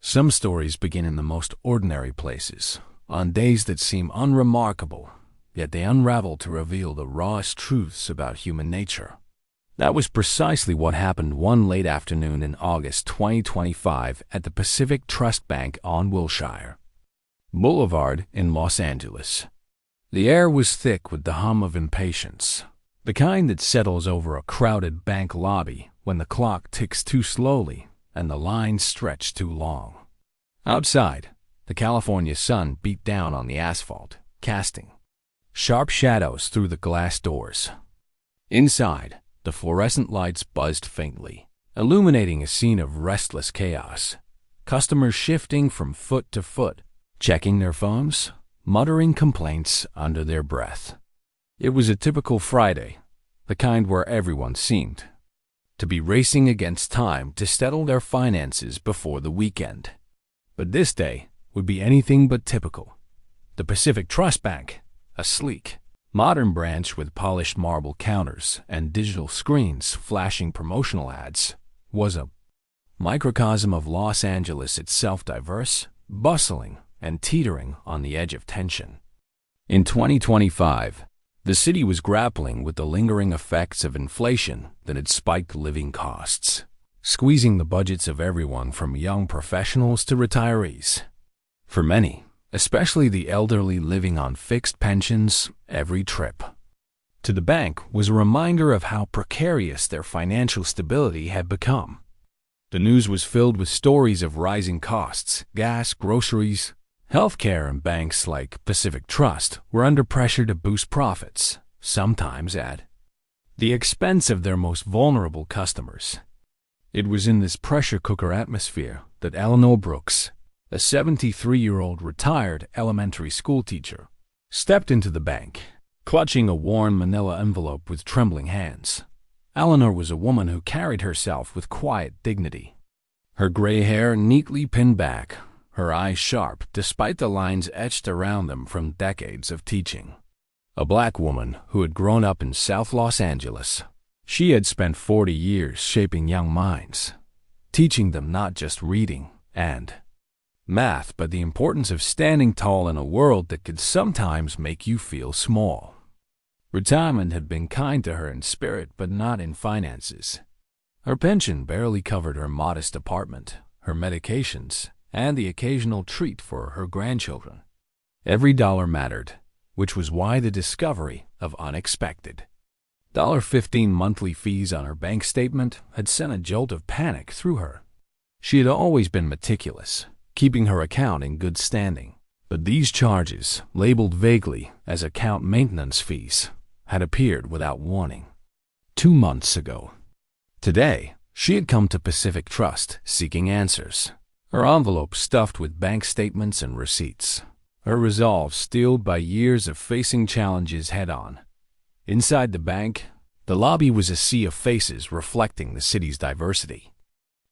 Some stories begin in the most ordinary places, on days that seem unremarkable, yet they unravel to reveal the rawest truths about human nature. That was precisely what happened one late afternoon in August 2025 at the Pacific Trust Bank on Wilshire Boulevard in Los Angeles. The air was thick with the hum of impatience, the kind that settles over a crowded bank lobby when the clock ticks too slowly and the lines stretch too long. Outside, the California sun beat down on the asphalt, casting sharp shadows through the glass doors. Inside, the fluorescent lights buzzed faintly, illuminating a scene of restless chaos. Customers shifting from foot to foot, checking their phones, muttering complaints under their breath. It was a typical Friday, the kind where everyone seemed to be racing against time to settle their finances before the weekend. But this day would be anything but typical. The Pacific Trust Bank, a sleek, modern branch with polished marble counters and digital screens flashing promotional ads, was a microcosm of Los Angeles itself, diverse, bustling, and teetering on the edge of tension. In 2025, the city was grappling with the lingering effects of inflation that had spiked living costs, squeezing the budgets of everyone from young professionals to retirees. For many, especially the elderly living on fixed pensions, every trip to the bank was a reminder of how precarious their financial stability had become. The news was filled with stories of rising costs, gas, groceries, healthcare, and banks like Pacific Trust were under pressure to boost profits, sometimes at the expense of their most vulnerable customers. It was in this pressure cooker atmosphere that Eleanor Brooks, a 73-year-old retired elementary school teacher, stepped into the bank, clutching a worn manila envelope with trembling hands. Eleanor was a woman who carried herself with quiet dignity, her gray hair neatly pinned back, her eyes sharp despite the lines etched around them from decades of teaching. A black woman who had grown up in South Los Angeles, she had spent 40 years shaping young minds, teaching them not just reading and math, but the importance of standing tall in a world that could sometimes make you feel small. Retirement had been kind to her in spirit, but not in finances. Her pension barely covered her modest apartment, her medications, and the occasional treat for her grandchildren. Every dollar mattered, which was why the discovery of unexpected $15 monthly fees on her bank statement had sent a jolt of panic through her. She had always been meticulous, keeping her account in good standing, but these charges, labeled vaguely as account maintenance fees, had appeared without warning 2 months ago. Today, she had come to Pacific Trust seeking answers, her envelope stuffed with bank statements and receipts, her resolve steeled by years of facing challenges head-on. Inside the bank, the lobby was a sea of faces reflecting the city's diversity.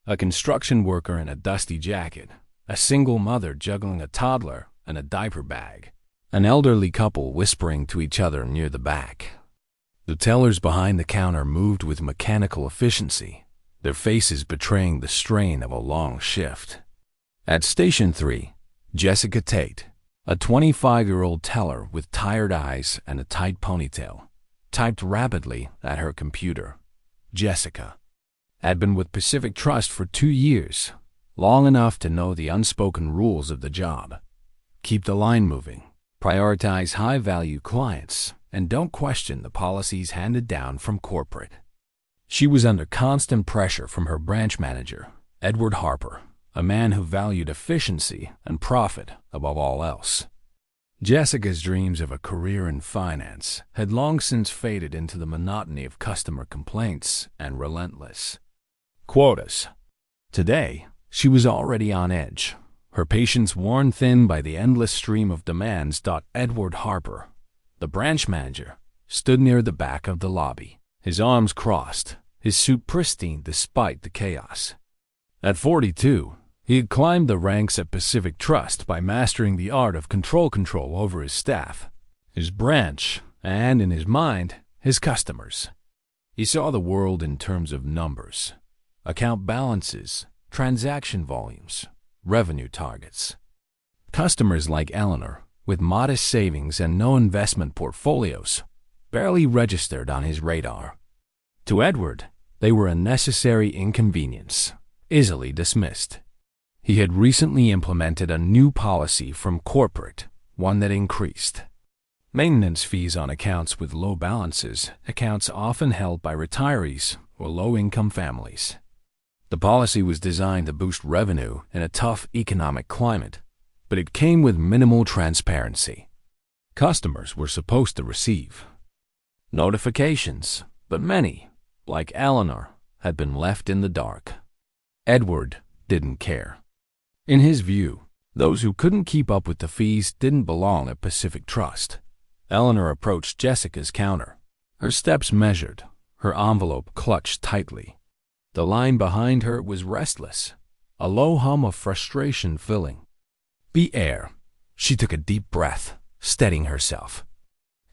A construction worker in a dusty jacket, a single mother juggling a toddler and a diaper bag, an elderly couple whispering to each other near the back. The tellers behind the counter moved with mechanical efficiency, their faces betraying the strain of a long shift. At Station 3, Jessica Tate, a 25-year-old teller with tired eyes and a tight ponytail, typed rapidly at her computer. Jessica had been with Pacific Trust for 2 years, long enough to know the unspoken rules of the job. Keep the line moving, prioritize high-value clients, and don't question the policies handed down from corporate. She was under constant pressure from her branch manager, Edward Harper, a man who valued efficiency and profit above all else. Jessica's dreams of a career in finance had long since faded into the monotony of customer complaints and relentless quotas. Today, she was already on edge, her patience worn thin by the endless stream of demands. Edward Harper, the branch manager, stood near the back of the lobby, his arms crossed, his suit pristine despite the chaos. At 42, he had climbed the ranks at Pacific Trust by mastering the art of control over his staff, his branch, and, in his mind, his customers. He saw the world in terms of numbers, account balances, transaction volumes, revenue targets. Customers like Eleanor, with modest savings and no investment portfolios, barely registered on his radar. To Edward, they were a necessary inconvenience, easily dismissed. He had recently implemented a new policy from corporate, one that increased maintenance fees on accounts with low balances, accounts often held by retirees or low-income families. The policy was designed to boost revenue in a tough economic climate, but it came with minimal transparency. Customers were supposed to receive notifications, but many, like Eleanor, had been left in the dark. Edward didn't care. In his view, those who couldn't keep up with the fees didn't belong at Pacific Trust. Eleanor approached Jessica's counter, her steps measured, her envelope clutched tightly. The line behind her was restless, a low hum of frustration filling the air. She took a deep breath, steadying herself.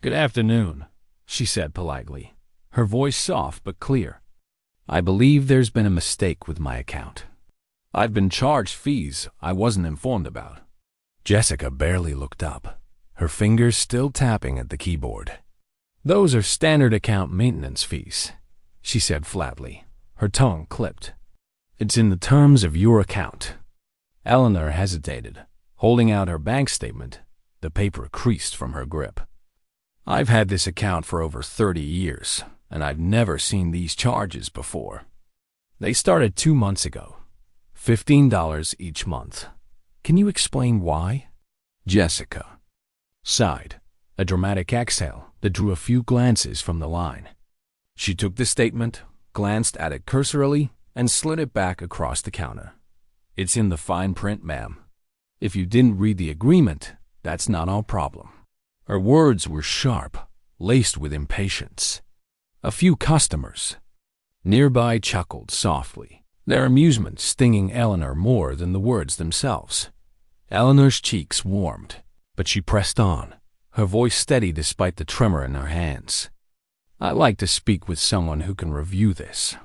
"Good afternoon," she said politely, her voice soft but clear. "I believe there's been a mistake with my account. I've been charged fees I wasn't informed about." Jessica barely looked up, her fingers still tapping at the keyboard. "Those are standard account maintenance fees," she said flatly, her tongue clipped. "It's in the terms of your account." Eleanor hesitated, holding out her bank statement. The paper creased from her grip. "I've had this account for over 30 years, and I've never seen these charges before. They started 2 months ago, $15 each month. Can you explain why?" Jessica sighed, a dramatic exhale that drew a few glances from the line. She took the statement, glanced at it cursorily, and slid it back across the counter. "It's in the fine print, ma'am. If you didn't read the agreement, that's not our problem." Her words were sharp, laced with impatience. A few customers nearby chuckled softly, their amusement stinging Eleanor more than the words themselves. Eleanor's cheeks warmed, but she pressed on, her voice steady despite the tremor in her hands. "I like to speak with someone who can review this.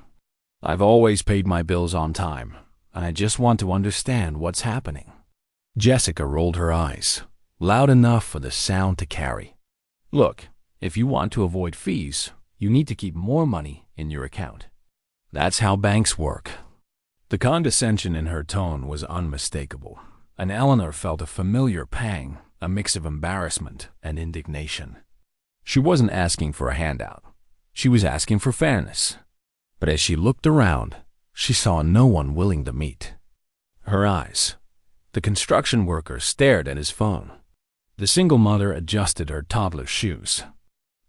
I've always paid my bills on time, and I just want to understand what's happening." Jessica rolled her eyes, loud enough for the sound to carry. "Look, if you want to avoid fees, you need to keep more money in your account. That's how banks work." The condescension in her tone was unmistakable, and Eleanor felt a familiar pang, a mix of embarrassment and indignation. She wasn't asking for a handout. She was asking for fairness. But as she looked around, she saw no one willing to meet. Her eyes. The construction worker stared at his phone. The single mother adjusted her toddler's shoes.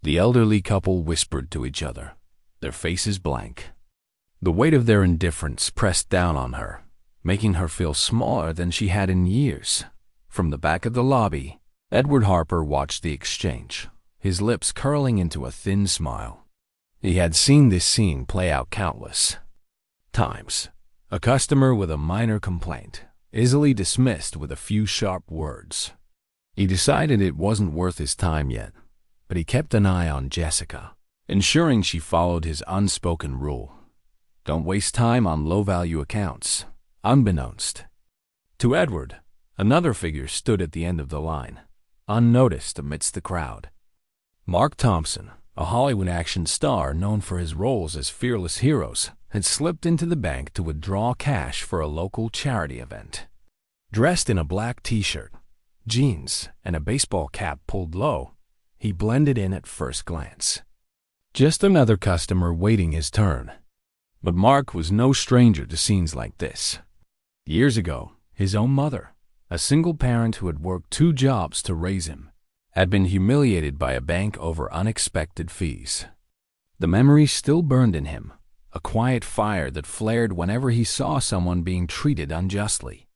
The elderly couple whispered to each other, their faces blank. The weight of their indifference pressed down on her, making her feel smaller than she had in years. From the back of the lobby, Edward Harper watched the exchange, his lips curling into a thin smile. He had seen this scene play out countless times. A customer with a minor complaint, easily dismissed with a few sharp words. He decided it wasn't worth his time yet, but he kept an eye on Jessica, ensuring she followed his unspoken rule. Don't waste time on low-value accounts, unbeknownst. To Edward, another figure stood at the end of the line, unnoticed amidst the crowd. Mark Thompson, a Hollywood action star known for his roles as fearless heroes, had slipped into the bank to withdraw cash for a local charity event. Dressed in a black t-shirt, jeans, and a baseball cap pulled low, he blended in at first glance. Just another customer waiting his turn. But Mark was no stranger to scenes like this. Years ago, his own mother, a single parent who had worked 2 jobs to raise him, had been humiliated by a bank over unexpected fees. The memory still burned in him, a quiet fire that flared whenever he saw someone being treated unjustly.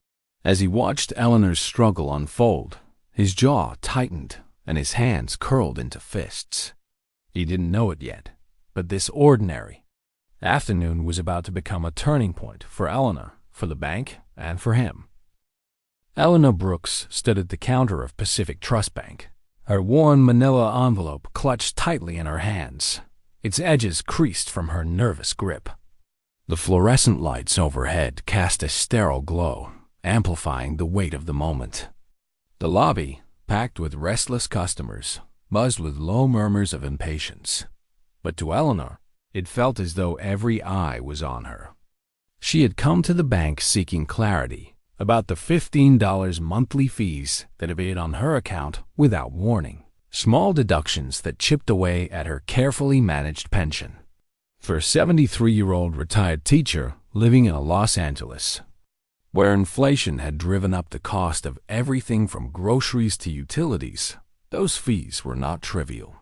As he watched Eleanor's struggle unfold, his jaw tightened and his hands curled into fists. He didn't know it yet, but this ordinary afternoon was about to become a turning point for Eleanor, for the bank, and for him. Eleanor Brooks stood at the counter of Pacific Trust Bank, her worn manila envelope clutched tightly in her hands, its edges creased from her nervous grip. The fluorescent lights overhead cast a sterile glow, amplifying the weight of the moment. The lobby, packed with restless customers, buzzed with low murmurs of impatience. But to Eleanor, it felt as though every eye was on her. She had come to the bank seeking clarity about the $15 monthly fees that appeared on her account without warning, small deductions that chipped away at her carefully managed pension. For a 73-year-old retired teacher living in Los Angeles, where inflation had driven up the cost of everything from groceries to utilities, those fees were not trivial.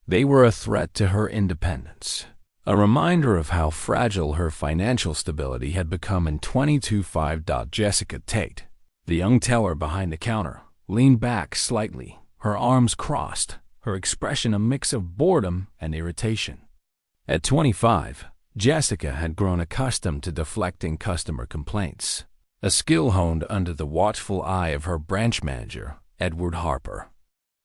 They were a threat to her independence, a reminder of how fragile her financial stability had become in 22.5. Jessica Tate, the young teller behind the counter, leaned back slightly, her arms crossed, her expression a mix of boredom and irritation. At 25, Jessica had grown accustomed to deflecting customer complaints, a skill honed under the watchful eye of her branch manager, Edward Harper.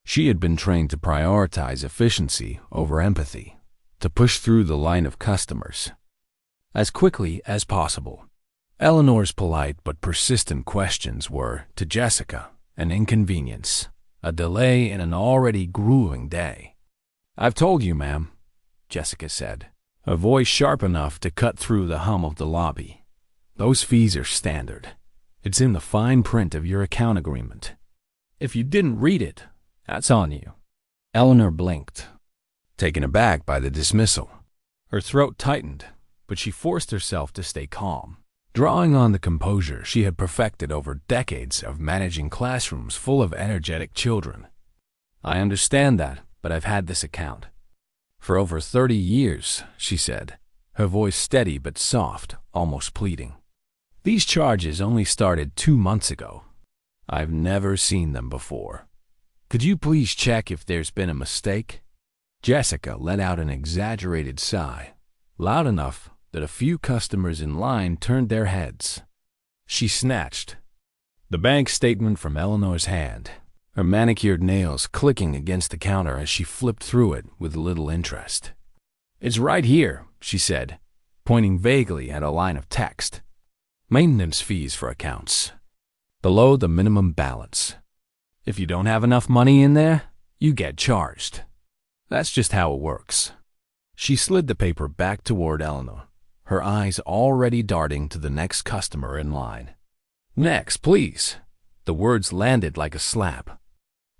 She had been trained to prioritize efficiency over empathy, to push through the line of customers as quickly as possible. Eleanor's polite but persistent questions were, to Jessica, an inconvenience, a delay in an already grueling day. "I've told you, ma'am," Jessica said, her voice sharp enough to cut through the hum of the lobby. "Those fees are standard. It's in the fine print of your account agreement. If you didn't read it, that's on you." Eleanor blinked, taken aback by the dismissal. Her throat tightened, but she forced herself to stay calm, drawing on the composure she had perfected over decades of managing classrooms full of energetic children. "I understand that, but I've had this account for over 30 years, she said, her voice steady but soft, almost pleading. "These charges only started 2 months ago. I've never seen them before. Could you please check if there's been a mistake?" Jessica let out an exaggerated sigh, loud enough that a few customers in line turned their heads. She snatched the bank statement from Eleanor's hand, her manicured nails clicking against the counter as she flipped through it with little interest. "It's right here," she said, pointing vaguely at a line of text. "Maintenance fees for accounts below the minimum balance. If you don't have enough money in there, you get charged. That's just how it works." She slid the paper back toward Eleanor, her eyes already darting to the next customer in line. "Next, please." The words landed like a slap.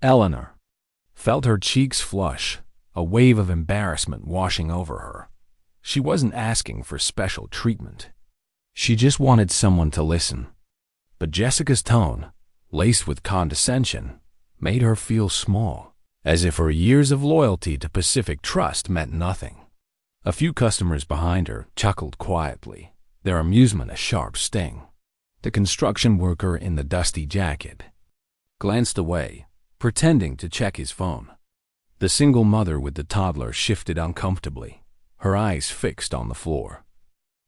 Eleanor felt her cheeks flush, a wave of embarrassment washing over her. She wasn't asking for special treatment. She just wanted someone to listen. But Jessica's tone, laced with condescension, made her feel small, as if her years of loyalty to Pacific Trust meant nothing. A few customers behind her chuckled quietly, their amusement a sharp sting. The construction worker in the dusty jacket glanced away, pretending to check his phone. The single mother with the toddler shifted uncomfortably, her eyes fixed on the floor.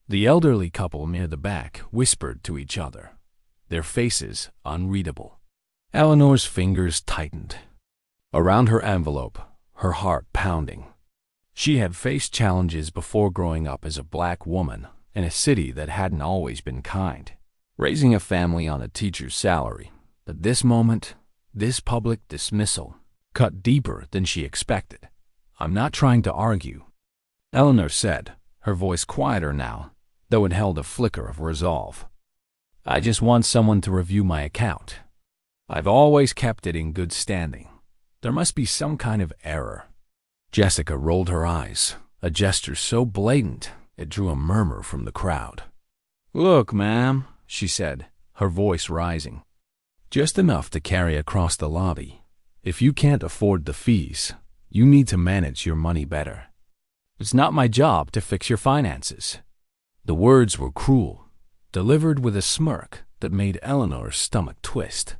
The elderly couple near the back whispered to each other, their faces unreadable. Eleanor's fingers tightened around her envelope, her heart pounding. She had faced challenges before growing up as a black woman in a city that hadn't always been kind, raising a family on a teacher's salary. But this moment, this public dismissal, cut deeper than she expected. "I'm not trying to argue," Eleanor said, her voice quieter now, though it held a flicker of resolve. "I just want someone to review my account. I've always kept it in good standing. There must be some kind of error." Jessica rolled her eyes, a gesture so blatant it drew a murmur from the crowd. "Look, ma'am," she said, her voice rising, just enough to carry across the lobby. "If you can't afford the fees, you need to manage your money better. It's not my job to fix your finances." The words were cruel, delivered with a smirk that made Eleanor's stomach twist.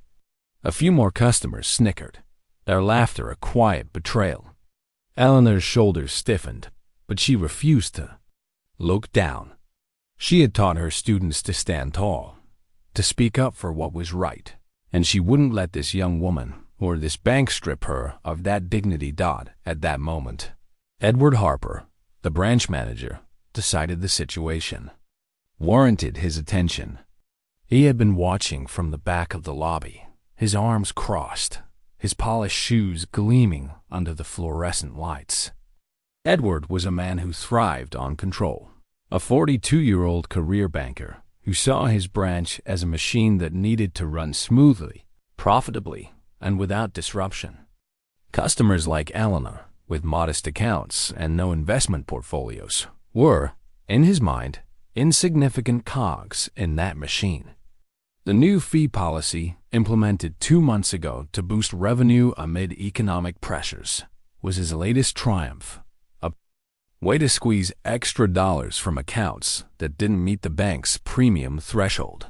A few more customers snickered, their laughter a quiet betrayal. Eleanor's shoulders stiffened, but she refused to look down. She had taught her students to stand tall, to speak up for what was right, and she wouldn't let this young woman or this bank strip her of that dignity. At that moment, Edward Harper, the branch manager, decided the situation warranted his attention. He had been watching from the back of the lobby, his arms crossed, his polished shoes gleaming under the fluorescent lights. Edward was a man who thrived on control, a 42-year-old career banker who saw his branch as a machine that needed to run smoothly, profitably, and without disruption. Customers like Eleanor, with modest accounts and no investment portfolios, were, in his mind, insignificant cogs in that machine. The new fee policy, implemented 2 months ago to boost revenue amid economic pressures, was his latest triumph. A way to squeeze extra dollars from accounts that didn't meet the bank's premium threshold.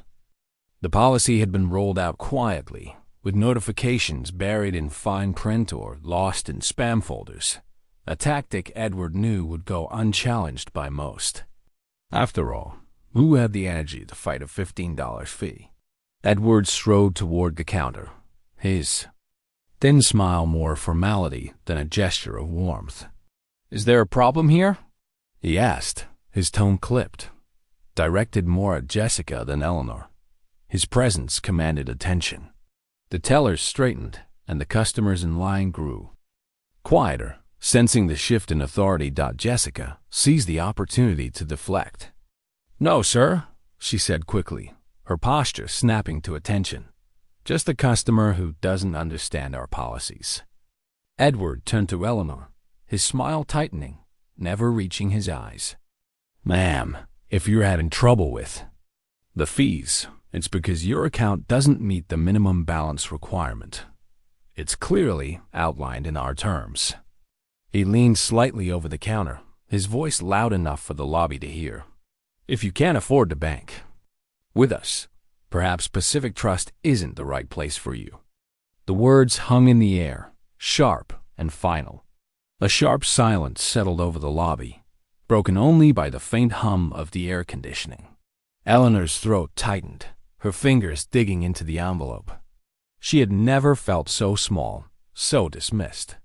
The policy had been rolled out quietly, with notifications buried in fine print or lost in spam folders, a tactic Edward knew would go unchallenged by most. After all, who had the energy to fight a $15 fee? Edward strode toward the counter, his thin smile more formality than a gesture of warmth. "Is there a problem here?" he asked, his tone clipped, directed more at Jessica than Eleanor. His presence commanded attention. The tellers straightened, and the customers in line grew quieter, sensing the shift in authority. Jessica seized the opportunity to deflect. "No, sir," she said quickly, her posture snapping to attention. "Just a customer who doesn't understand our policies." Edward turned to Eleanor, his smile tightening, never reaching his eyes. "Ma'am, if you're having trouble with the fees, it's because your account doesn't meet the minimum balance requirement. It's clearly outlined in our terms." He leaned slightly over the counter, his voice loud enough for the lobby to hear. "If you can't afford to bank with us, perhaps Pacific Trust isn't the right place for you." The words hung in the air, sharp and final. A sharp silence settled over the lobby, broken only by the faint hum of the air conditioning. Eleanor's throat tightened, her fingers digging into the envelope. She had never felt so small, so dismissed.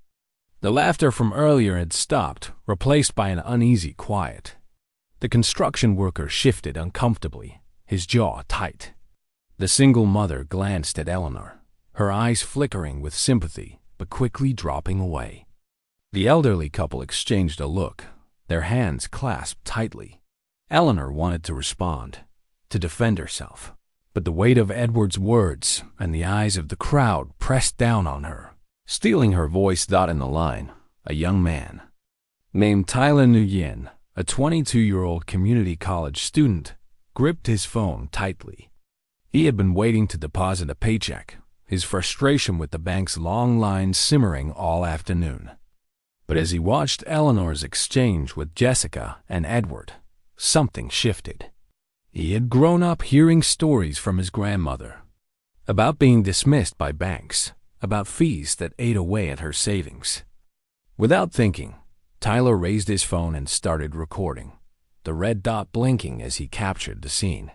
The laughter from earlier had stopped, replaced by an uneasy quiet. The construction worker shifted uncomfortably, his jaw tight. The single mother glanced at Eleanor, her eyes flickering with sympathy but quickly dropping away. The elderly couple exchanged a look, their hands clasped tightly. Eleanor wanted to respond, to defend herself, but the weight of Edward's words and the eyes of the crowd pressed down on her, stealing her voice. In the line, a young man named Tyler Nguyen, a 22-year-old community college student, gripped his phone tightly. He had been waiting to deposit a paycheck, his frustration with the bank's long lines simmering all afternoon. But as he watched Eleanor's exchange with Jessica and Edward, something shifted. He had grown up hearing stories from his grandmother about being dismissed by banks, about fees that ate away at her savings. Without thinking, Tyler raised his phone and started recording, the red dot blinking as he captured the scene.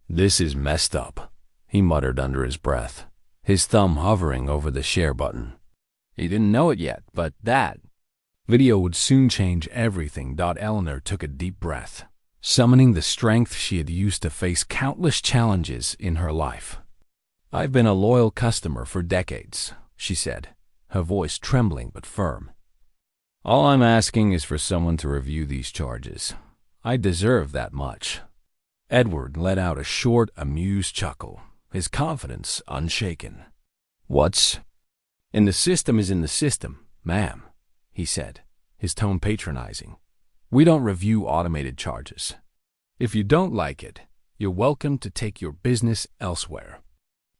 "This is messed up," he muttered under his breath, his thumb hovering over the share button. He didn't know it yet, but that video would soon change everything. Eleanor took a deep breath, summoning the strength she had used to face countless challenges in her life. "I've been a loyal customer for decades," she said, her voice trembling but firm. "All I'm asking is for someone to review these charges. I deserve that much." Edward let out a short, amused chuckle, his confidence unshaken. "What's in the system is in the system, ma'am," he said, his tone patronizing. "We don't review automated charges. If you don't like it, you're welcome to take your business elsewhere."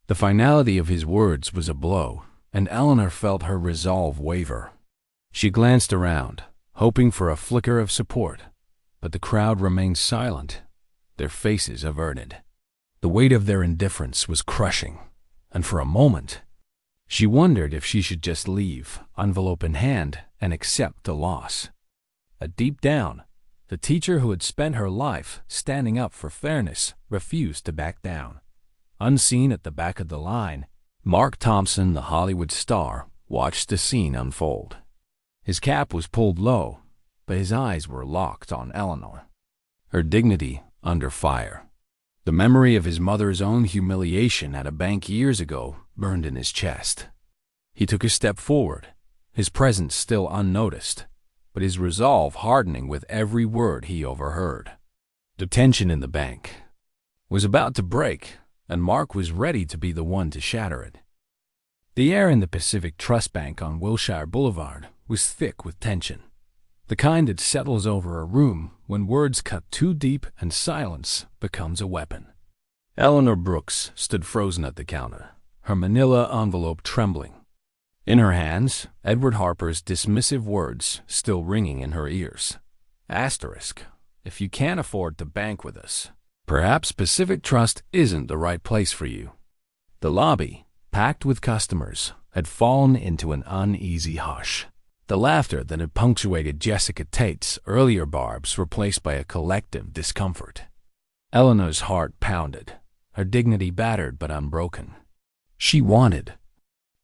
The finality of his words was a blow, and Eleanor felt her resolve waver. She glanced around, hoping for a flicker of support, but the crowd remained silent, their faces averted. The weight of their indifference was crushing, and for a moment, she wondered if she should just leave, envelope in hand, and accept the loss. Deep down, the teacher who had spent her life standing up for fairness refused to back down. Unseen at the back of the line, Mark Thompson, the Hollywood star, watched the scene unfold. His cap was pulled low, but his eyes were locked on Eleanor, her dignity under fire. The memory of his mother's own humiliation at a bank years ago burned in his chest. He took a step forward, his presence still unnoticed, but his resolve hardening with every word he overheard. The tension in the bank was about to break, and Mark was ready to be the one to shatter it. The air in the Pacific Trust Bank on Wilshire Boulevard was thick with tension, the kind that settles over a room when words cut too deep and silence becomes a weapon. Eleanor Brooks stood frozen at the counter, her manila envelope trembling. In her hands, Edward Harper's dismissive words still ringing in her ears. Asterisk, if you can't afford to bank with us, perhaps Pacific Trust isn't the right place for you. The lobby, packed with customers, had fallen into an uneasy hush. The laughter that had punctuated Jessica Tate's earlier barbs replaced by a collective discomfort. Eleanor's heart pounded, her dignity battered but unbroken. She wanted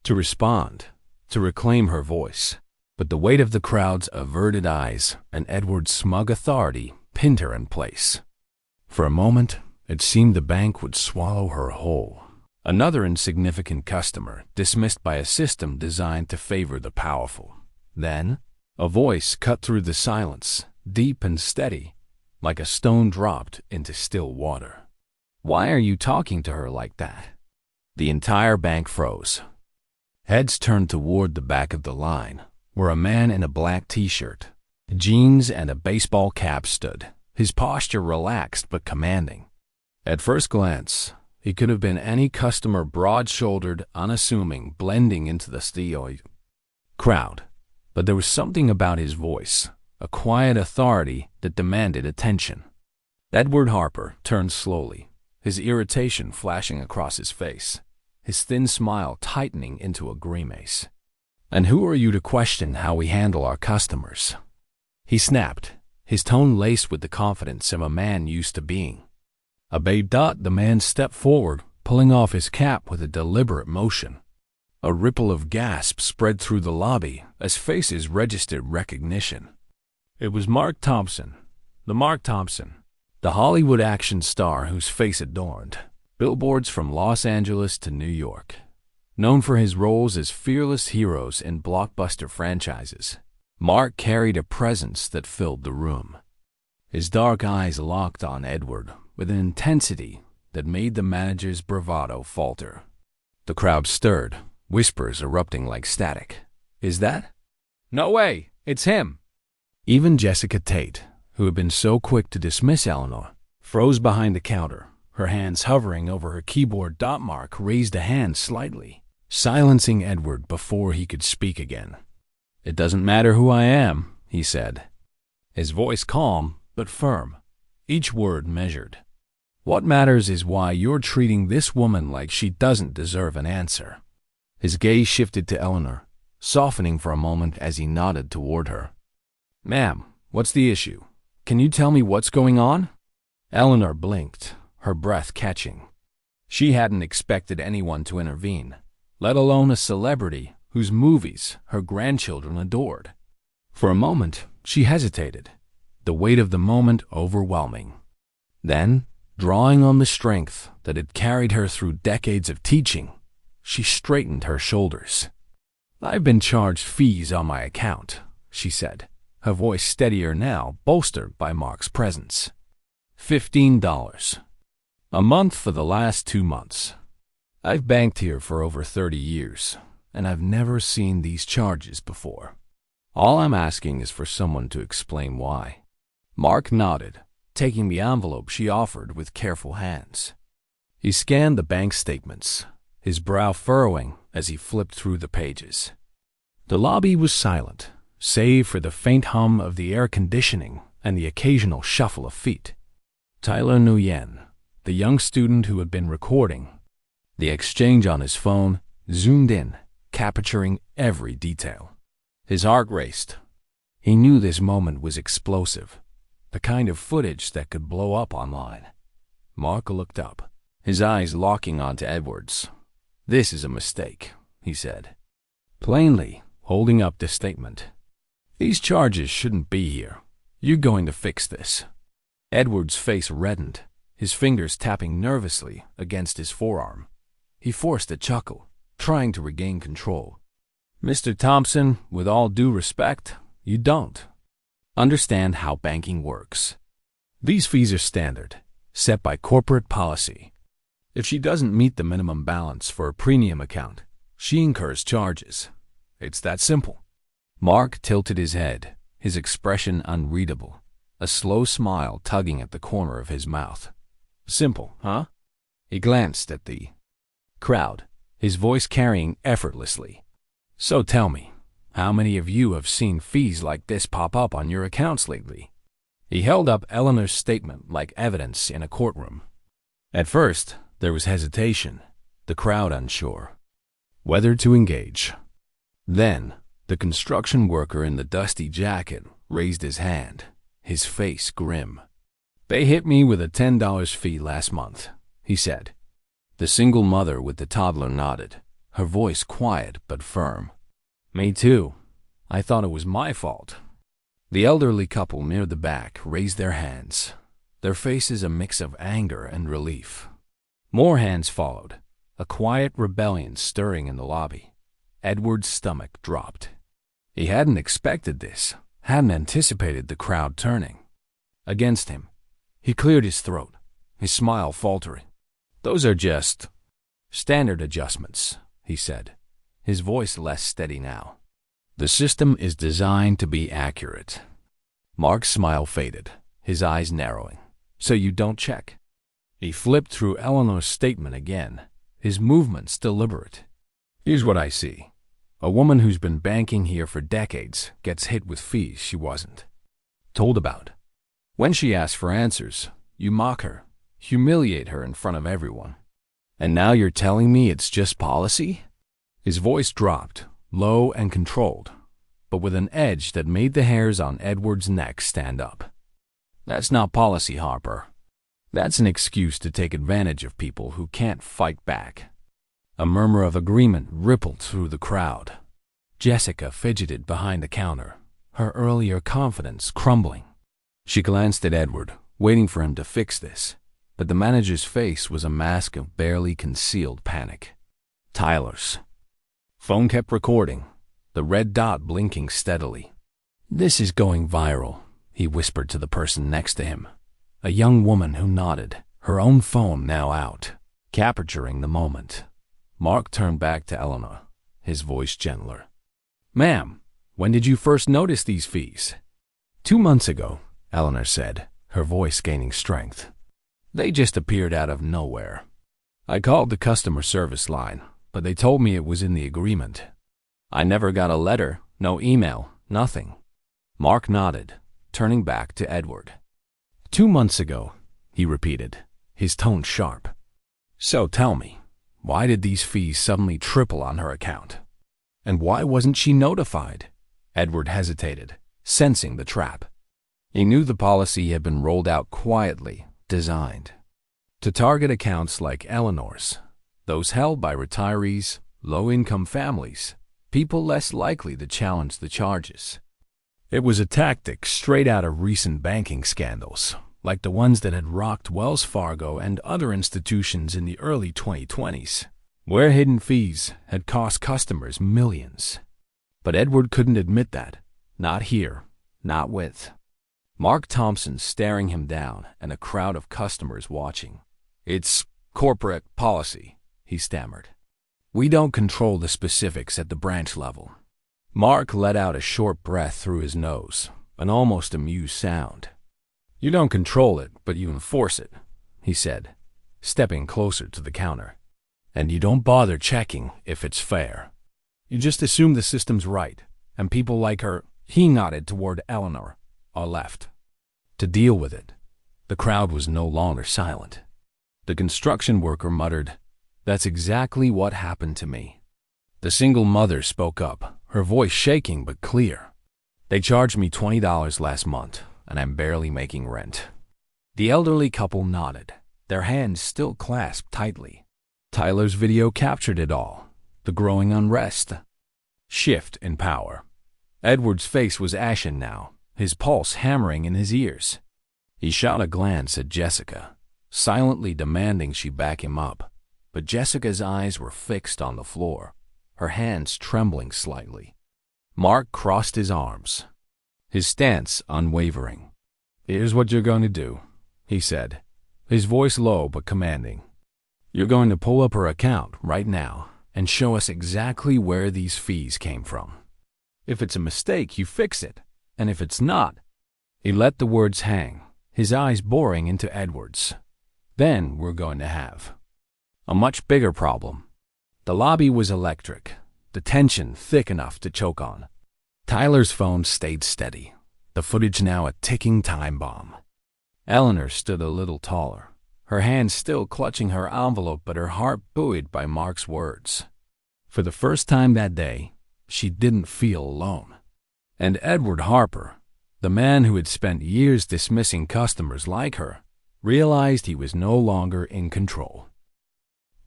to respond, to reclaim her voice, but the weight of the crowd's averted eyes and Edward's smug authority pinned her in place. For a moment, it seemed the bank would swallow her whole. Another insignificant customer dismissed by a system designed to favor the powerful. Then, a voice cut through the silence, deep and steady, like a stone dropped into still water. Why are you talking to her like that? The entire bank froze. Heads turned toward the back of the line, where a man in a black t-shirt, jeans, and a baseball cap stood, his posture relaxed but commanding. At first glance, he could have been any customer, broad-shouldered, unassuming, blending into the steely crowd. But there was something about his voice, a quiet authority that demanded attention. Edward Harper turned slowly, his irritation flashing across his face, his thin smile tightening into a grimace. "And who are you to question how we handle our customers?" he snapped, his tone laced with the confidence of a man used to being. The man stepped forward, pulling off his cap with a deliberate motion. A ripple of gasps spread through the lobby as faces registered recognition. It was Mark Thompson, the Hollywood action star whose face adorned billboards from Los Angeles to New York. Known for his roles as fearless heroes in blockbuster franchises, Mark carried a presence that filled the room. His dark eyes locked on Edward with an intensity that made the manager's bravado falter. The crowd stirred, whispers erupting like static. "Is that?" "No way! It's him!" Even Jessica Tate, who had been so quick to dismiss Eleanor, froze behind the counter, her hands hovering over her keyboard. Mark raised a hand slightly, silencing Edward before he could speak again. "It doesn't matter who I am," he said, his voice calm but firm, each word measured. "What matters is why you're treating this woman like she doesn't deserve an answer." His gaze shifted to Eleanor, softening for a moment as he nodded toward her. "Ma'am, what's the issue? Can you tell me what's going on?" Eleanor blinked, her breath catching. She hadn't expected anyone to intervene, let alone a celebrity whose movies her grandchildren adored. For a moment, she hesitated, the weight of the moment overwhelming. Then, drawing on the strength that had carried her through decades of teaching, she straightened her shoulders. "I've been charged fees on my account," she said, her voice steadier now, bolstered by Mark's presence. $15 a month for the last 2 months. I've banked here for over 30 years, and I've never seen these charges before. All I'm asking is for someone to explain why." Mark nodded, taking the envelope she offered with careful hands. He scanned the bank statements, his brow furrowing as he flipped through the pages. The lobby was silent, save for the faint hum of the air conditioning and the occasional shuffle of feet. Tyler Nguyen, the young student who had been recording the exchange on his phone, zoomed in, capturing every detail. His heart raced. He knew this moment was explosive, the kind of footage that could blow up online. Mark looked up, his eyes locking onto Edward's. "This is a mistake," he said, plainly holding up the statement. "These charges shouldn't be here. You're going to fix this." Edward's face reddened, his fingers tapping nervously against his forearm. He forced a chuckle, trying to regain control. "Mr. Thompson, with all due respect, you don't understand how banking works. These fees are standard, set by corporate policy. If she doesn't meet the minimum balance for a premium account, she incurs charges. It's that simple." Mark tilted his head, his expression unreadable, a slow smile tugging at the corner of his mouth. "Simple, huh?" He glanced at the crowd, his voice carrying effortlessly. "So tell me, how many of you have seen fees like this pop up on your accounts lately?" He held up Eleanor's statement like evidence in a courtroom. At first, there was hesitation, the crowd unsure whether to engage. Then, the construction worker in the dusty jacket raised his hand, his face grim. "They hit me with a $10 fee last month," he said. The single mother with the toddler nodded, her voice quiet but firm. "Me too. I thought it was my fault." The elderly couple near the back raised their hands, their faces a mix of anger and relief. More hands followed, a quiet rebellion stirring in the lobby. Edward's stomach dropped. He hadn't expected this, hadn't anticipated the crowd turning against him. He cleared his throat, his smile faltering. "Those are just standard adjustments," he said, his voice less steady now. "The system is designed to be accurate." Mark's smile faded, his eyes narrowing. "So you don't check?" He flipped through Eleanor's statement again, his movements deliberate. "Here's what I see. A woman who's been banking here for decades gets hit with fees she wasn't told about. When she asks for answers, you mock her, humiliate her in front of everyone. And now you're telling me it's just policy?" His voice dropped, low and controlled, but with an edge that made the hairs on Edward's neck stand up. "That's not policy, Harper. That's an excuse to take advantage of people who can't fight back." A murmur of agreement rippled through the crowd. Jessica fidgeted behind the counter, her earlier confidence crumbling. She glanced at Edward, waiting for him to fix this, but the manager's face was a mask of barely concealed panic. Tyler's phone kept recording, the red dot blinking steadily. "This is going viral," he whispered to the person next to him, a young woman who nodded, her own phone now out, capturing the moment. Mark turned back to Eleanor, his voice gentler. "Ma'am, when did you first notice these fees?" 2 months ago, Eleanor said, her voice gaining strength. "They just appeared out of nowhere. I called the customer service line, but they told me it was in the agreement. I never got a letter, no email, nothing." Mark nodded, turning back to Edward. 2 months ago, he repeated, his tone sharp. "So tell me, why did these fees suddenly triple on her account? And why wasn't she notified?" Edward hesitated, sensing the trap. He knew the policy had been rolled out quietly, designed to target accounts like Eleanor's, those held by retirees, low-income families, people less likely to challenge the charges. It was a tactic straight out of recent banking scandals, like the ones that had rocked Wells Fargo and other institutions in the early 2020s, where hidden fees had cost customers millions. But Edward couldn't admit that. Not here. Not with Mark Thompson staring him down and a crowd of customers watching. "It's corporate policy," he stammered. "We don't control the specifics at the branch level." Mark let out a short breath through his nose, an almost amused sound. "You don't control it, but you enforce it," he said, stepping closer to the counter. "And you don't bother checking if it's fair. You just assume the system's right, and people like her," he nodded toward Eleanor, "are left to deal with it." The crowd was no longer silent. The construction worker muttered, "That's exactly what happened to me." The single mother spoke up, her voice shaking but clear. "They charged me $20 last month, and I'm barely making rent." The elderly couple nodded, their hands still clasped tightly. Tyler's video captured it all, the growing unrest, shift in power. Edward's face was ashen now, his pulse hammering in his ears. He shot a glance at Jessica, silently demanding she back him up, but Jessica's eyes were fixed on the floor, her hands trembling slightly. Mark crossed his arms, his stance unwavering. "Here's what you're going to do," he said, his voice low but commanding. "You're going to pull up her account right now and show us exactly where these fees came from. If it's a mistake, you fix it, and if it's not—" He let the words hang, his eyes boring into Edward's. "Then we're going to have a much bigger problem." The lobby was electric, the tension thick enough to choke on. Tyler's phone stayed steady, the footage now a ticking time bomb. Eleanor stood a little taller, her hand still clutching her envelope but her heart buoyed by Mark's words. For the first time that day, she didn't feel alone. And Edward Harper, the man who had spent years dismissing customers like her, realized he was no longer in control.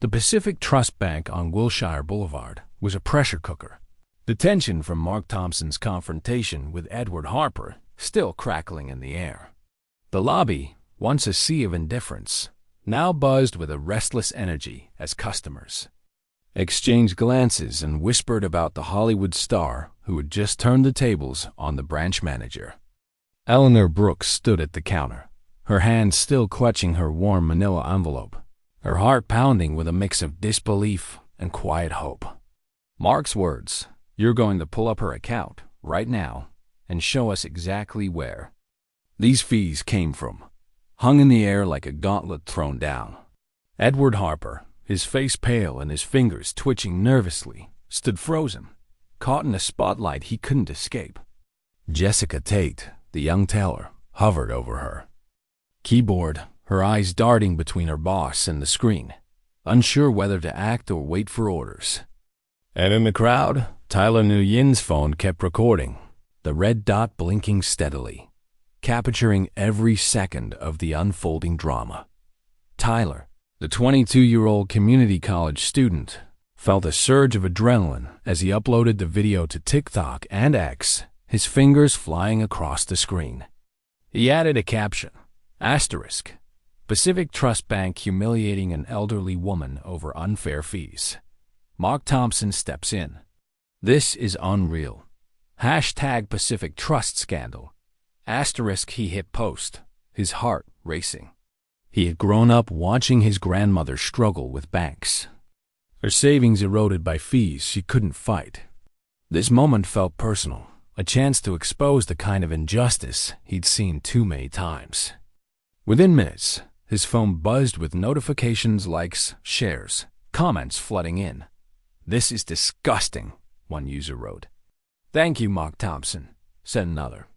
The Pacific Trust Bank on Wilshire Boulevard was a pressure cooker, the tension from Mark Thompson's confrontation with Edward Harper still crackling in the air. The lobby, once a sea of indifference, now buzzed with a restless energy as customers exchanged glances and whispered about the Hollywood star who had just turned the tables on the branch manager. Eleanor Brooks stood at the counter, her hand still clutching her warm manila envelope, her heart pounding with a mix of disbelief and quiet hope. Mark's words, "You're going to pull up her account right now and show us exactly where these fees came from," hung in the air like a gauntlet thrown down. Edward Harper, his face pale and his fingers twitching nervously, stood frozen, caught in a spotlight he couldn't escape. Jessica Tate, the young teller, hovered over her keyboard, her eyes darting between her boss and the screen, unsure whether to act or wait for orders. And in the crowd, Tyler Nguyen's phone kept recording, the red dot blinking steadily, capturing every second of the unfolding drama. Tyler, the 22-year-old community college student, felt a surge of adrenaline as he uploaded the video to TikTok and X, his fingers flying across the screen. He added a caption, asterisk, "Pacific Trust Bank humiliating an elderly woman over unfair fees. Mark Thompson steps in. This is unreal. Hashtag Pacific Trust scandal." Asterisk. He hit post, his heart racing. He had grown up watching his grandmother struggle with banks, her savings eroded by fees she couldn't fight. This moment felt personal, a chance to expose the kind of injustice he'd seen too many times. Within minutes, his phone buzzed with notifications, likes, shares, comments flooding in. "This is disgusting," one user wrote. "Thank you, Mark Thompson," said another.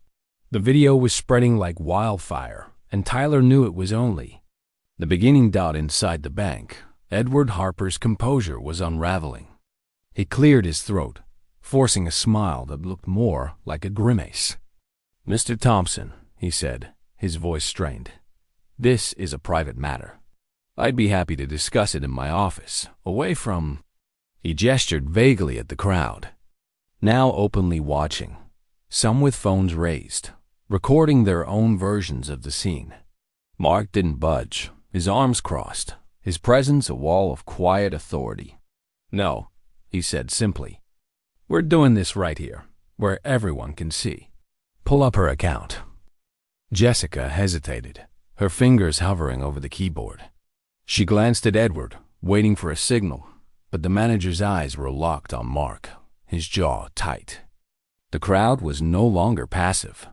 The video was spreading like wildfire, and Tyler knew it was only the beginning. Inside the bank, Edward Harper's composure was unraveling. He cleared his throat, forcing a smile that looked more like a grimace. "Mr. Thompson," he said, his voice strained, "this is a private matter. I'd be happy to discuss it in my office, away from—" He gestured vaguely at the crowd, now openly watching, some with phones raised, recording their own versions of the scene. Mark didn't budge, his arms crossed, his presence a wall of quiet authority. "No," he said simply. "We're doing this right here, where everyone can see. Pull up her account." Jessica hesitated, her fingers hovering over the keyboard. She glanced at Edward, waiting for a signal, but the manager's eyes were locked on Mark, his jaw tight. The crowd was no longer passive.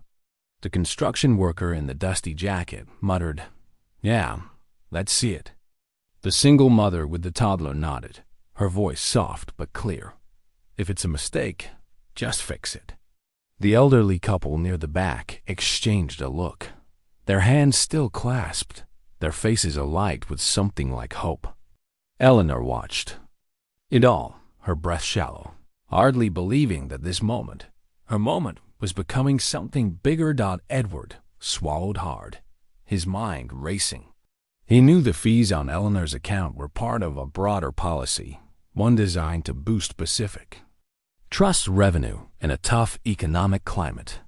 The construction worker in the dusty jacket muttered, "Yeah, let's see it." The single mother with the toddler nodded, her voice soft but clear. "If it's a mistake, just fix it." The elderly couple near the back exchanged a look, their hands still clasped, their faces alight with something like hope. Eleanor watched it all, her breath shallow, hardly believing that this moment, her moment, was becoming something bigger. Edward swallowed hard, his mind racing. He knew the fees on Eleanor's account were part of a broader policy, one designed to boost Pacific Trust's revenue in a tough economic climate.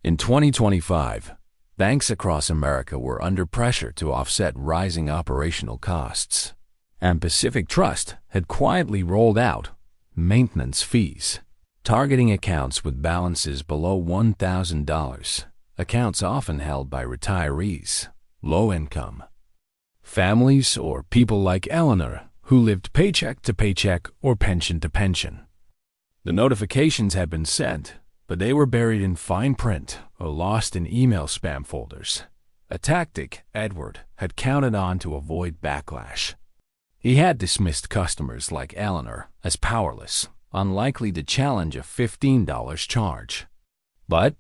In 2025, Banks across America were under pressure to offset rising operational costs, and Pacific Trust had quietly rolled out maintenance fees, targeting accounts with balances below $1,000, accounts often held by retirees, low-income families, or people like Eleanor who lived paycheck to paycheck or pension to pension. The notifications had been sent, but they were buried in fine print or lost in email spam folders, a tactic Edward had counted on to avoid backlash. He had dismissed customers like Eleanor as powerless, unlikely to challenge a $15 charge. But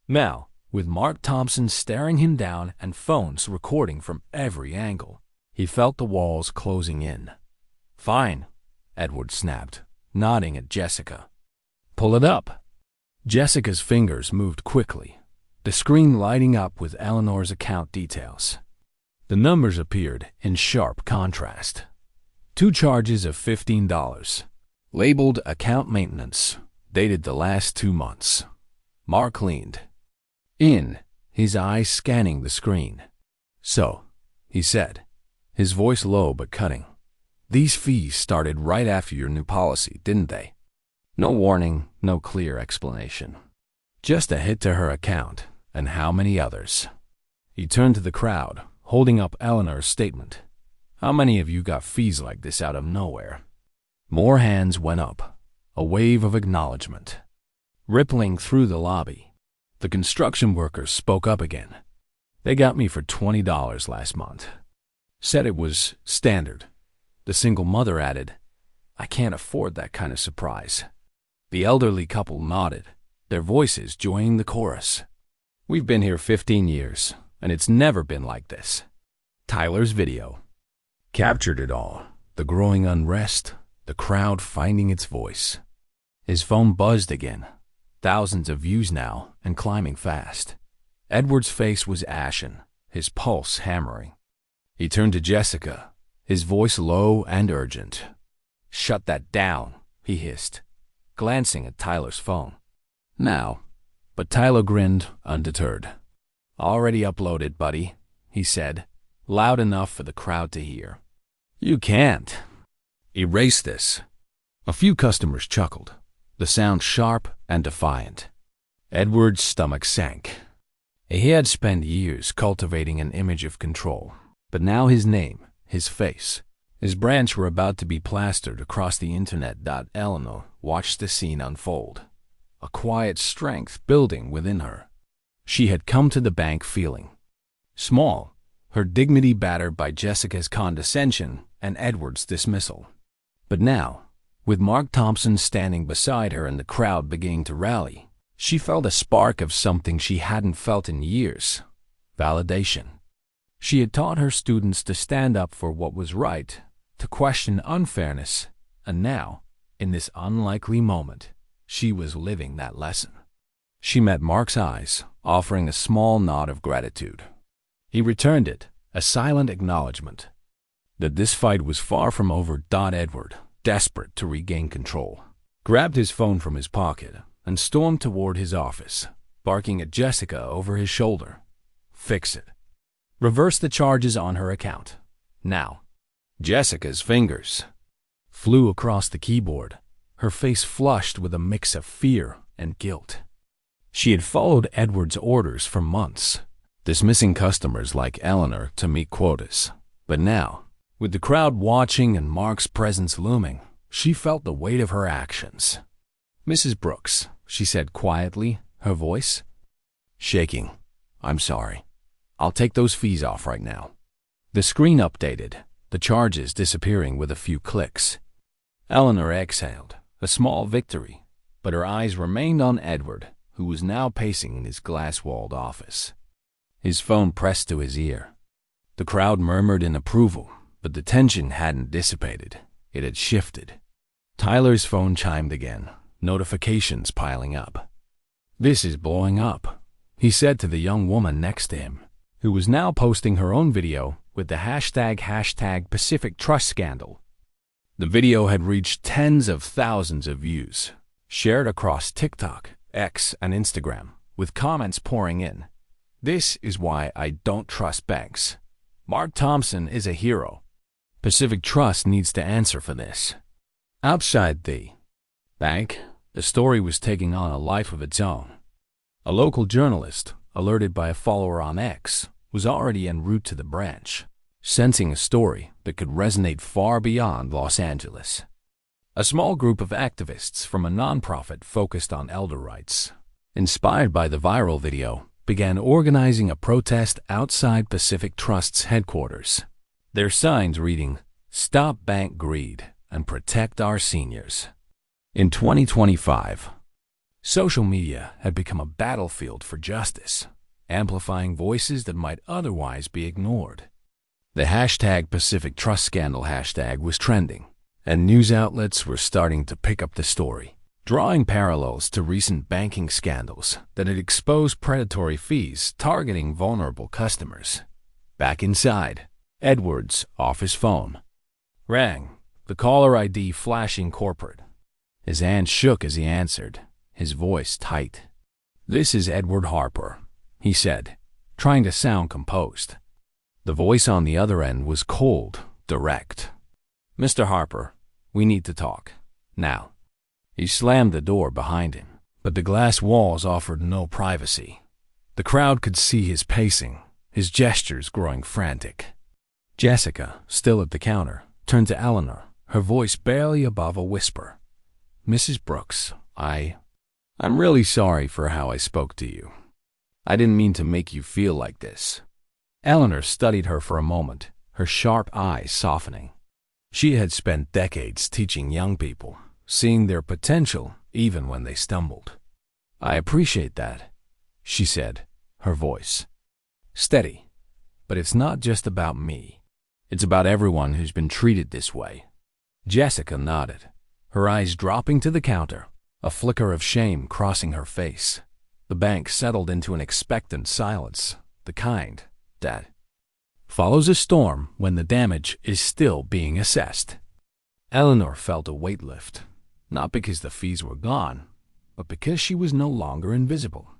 now, with Mark Thompson staring him down and phones recording from every angle, he felt the walls closing in. "Fine," Edward snapped, nodding at Jessica. "Pull it up." Jessica's fingers moved quickly, the screen lighting up with Eleanor's account details. The numbers appeared in sharp contrast. 2 charges of $15, labeled account maintenance, dated the last 2 months. Mark leaned in, his eyes scanning the screen. "So," he said, his voice low but cutting, "these fees started right after your new policy, didn't they?" No warning, no clear explanation. Just a hit to her account, and how many others? He turned to the crowd, holding up Eleanor's statement. "How many of you got fees like this out of nowhere?" More hands went up, a wave of acknowledgement. Rippling through the lobby, the construction workers spoke up again. "They got me for $20 last month. Said it was standard." The single mother added, "I can't afford that kind of surprise." The elderly couple nodded, their voices joining the chorus. "We've been here 15 years, and it's never been like this." Tyler's video captured it all, the growing unrest, the crowd finding its voice. His phone buzzed again, thousands of views now and climbing fast. Edward's face was ashen, his pulse hammering. He turned to Jessica, his voice low and urgent. "Shut that down," he hissed, glancing at Tyler's phone. "Now." But Tyler grinned, undeterred. "Already uploaded, buddy," he said, loud enough for the crowd to hear. "You can't erase this." A few customers chuckled, the sound sharp and defiant. Edward's stomach sank. He had spent years cultivating an image of control, but now his name, his face, his branch were about to be plastered across the internet. Eleanor watched the scene unfold, a quiet strength building within her. She had come to the bank feeling small, her dignity battered by Jessica's condescension and Edward's dismissal. But now, with Mark Thompson standing beside her and the crowd beginning to rally, she felt a spark of something she hadn't felt in years: validation. She had taught her students to stand up for what was right, to question unfairness, and now, in this unlikely moment, she was living that lesson. She met Mark's eyes, offering a small nod of gratitude. He returned it, a silent acknowledgement that this fight was far from over. Edward, desperate to regain control, grabbed his phone from his pocket and stormed toward his office, barking at Jessica over his shoulder. "Fix it. Reverse the charges on her account. Now." Jessica's fingers flew across the keyboard, her face flushed with a mix of fear and guilt. She had followed Edward's orders for months, dismissing customers like Eleanor to meet quotas. But now, with the crowd watching and Mark's presence looming, she felt the weight of her actions. "Mrs. Brooks," she said quietly, her voice shaking, "I'm sorry. I'll take those fees off right now." The screen updated, the charges disappearing with a few clicks. Eleanor exhaled, a small victory, but her eyes remained on Edward, who was now pacing in his glass-walled office, his phone pressed to his ear. The crowd murmured in approval, but the tension hadn't dissipated. It had shifted. Tyler's phone chimed again, notifications piling up. "This is blowing up," he said to the young woman next to him, who was now posting her own video with the hashtag Pacific Trust Scandal. The video had reached tens of thousands of views, shared across TikTok, X, and Instagram, with comments pouring in. This is why I don't trust banks. Mark Thompson is a hero. Pacific Trust needs to answer for this. Outside the bank, the story was taking on a life of its own. A local journalist, alerted by a follower on X, was already en route to the branch, sensing a story that could resonate far beyond Los Angeles. A small group of activists from a nonprofit focused on elder rights, inspired by the viral video, began organizing a protest outside Pacific Trust's headquarters. Their signs reading, "Stop Bank Greed and Protect Our Seniors." In 2025, social media had become a battlefield for justice, amplifying voices that might otherwise be ignored. The hashtag Pacific Trust Scandal hashtag was trending, and news outlets were starting to pick up the story, drawing parallels to recent banking scandals that had exposed predatory fees targeting vulnerable customers. Back inside, Edward's office phone rang, the caller ID flashing corporate. His hand shook as he answered, his voice tight. "This is Edward Harper," he said, trying to sound composed. The voice on the other end was cold, direct. "Mr. Harper, we need to talk. Now." He slammed the door behind him, but the glass walls offered no privacy. The crowd could see his pacing, his gestures growing frantic. Jessica, still at the counter, turned to Eleanor, her voice barely above a whisper. "Mrs. Brooks, I'm really sorry for how I spoke to you. I didn't mean to make you feel like this." Eleanor studied her for a moment, her sharp eyes softening. She had spent decades teaching young people, seeing their potential even when they stumbled. "I appreciate that," she said, her voice steady. "But it's not just about me. It's about everyone who's been treated this way." Jessica nodded, her eyes dropping to the counter, a flicker of shame crossing her face. The bank settled into an expectant silence, the kind that follows a storm when the damage is still being assessed. Eleanor felt a weight lift, not because the fees were gone, but because she was no longer invisible.